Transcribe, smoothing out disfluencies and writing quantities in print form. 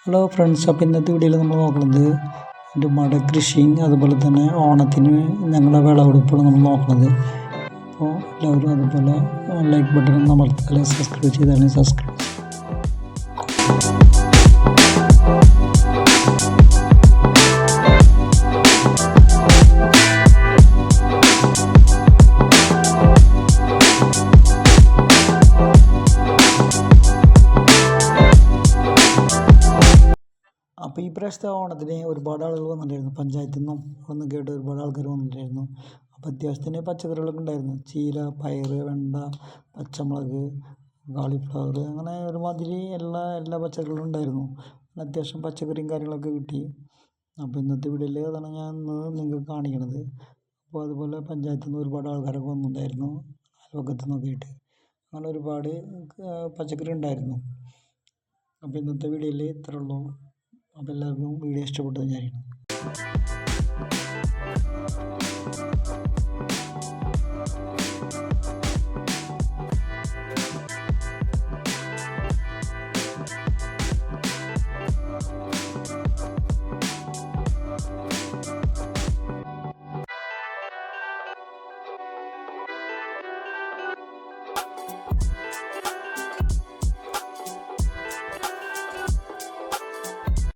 Hello friends, അപ്പോൾ ഇന്നത്തെ വീഡിയോയിൽ നമ്മൾ നോക്കുന്നത് എൻ്റെ ഉമ്മയുടെ കൃഷിയും അതുപോലെ തന്നെ ഓണത്തിന് ഞങ്ങളുടെ വിളവെടുപ്പാണ് നമ്മൾ നോക്കുന്നത്. അപ്പോൾ എല്ലാവരും അതുപോലെ ലൈക്ക് ബട്ടൺ അമർത്താതെ സബ്സ്ക്രൈബ് ചെയ്താലും സബ്സ്ക്രൈബ്. അപ്പോൾ ഈ പ്രാവശ്യത്തെ ഓണത്തിന് ഒരുപാട് ആളുകൾ വന്നിട്ടുണ്ടായിരുന്നു. പഞ്ചായത്തിൽ നിന്നും ഒന്ന് കേട്ട് ഒരുപാട് ആൾക്കാർ വന്നിട്ടുണ്ടായിരുന്നു. അപ്പോൾ അത്യാവശ്യത്തിന് പച്ചക്കറികളൊക്കെ ഉണ്ടായിരുന്നു. ചീര, പയർ, വെണ്ട, പച്ചമുളക്, കാളിഫ്ലവർ, അങ്ങനെ ഒരുമാതിരി എല്ലാ പച്ചക്കറികളും ഉണ്ടായിരുന്നു. അത്യാവശ്യം പച്ചക്കറിയും കാര്യങ്ങളൊക്കെ കിട്ടി. അപ്പോൾ ഇന്നത്തെ വീഡിയോയിൽ അതാണ് ഞാൻ ഇന്ന് നിങ്ങൾക്ക് കാണിക്കണത്. അപ്പോൾ അതുപോലെ പഞ്ചായത്തിൽ നിന്ന് ഒരുപാട് ആൾക്കാരൊക്കെ വന്നിട്ടുണ്ടായിരുന്നു, അയൽവക്കത്തു നിന്നൊക്കെ ആയിട്ട്. അങ്ങനെ ഒരുപാട് പച്ചക്കറി ഉണ്ടായിരുന്നു. അപ്പോൾ ഇന്നത്തെ വീഡിയോയിൽ ഇത്രേ ഉള്ളൂ. അപ്പോൾ എല്ലാവർക്കും വീഡിയോ ഇഷ്ടപ്പെട്ടു വിചാരിക്കുന്നു.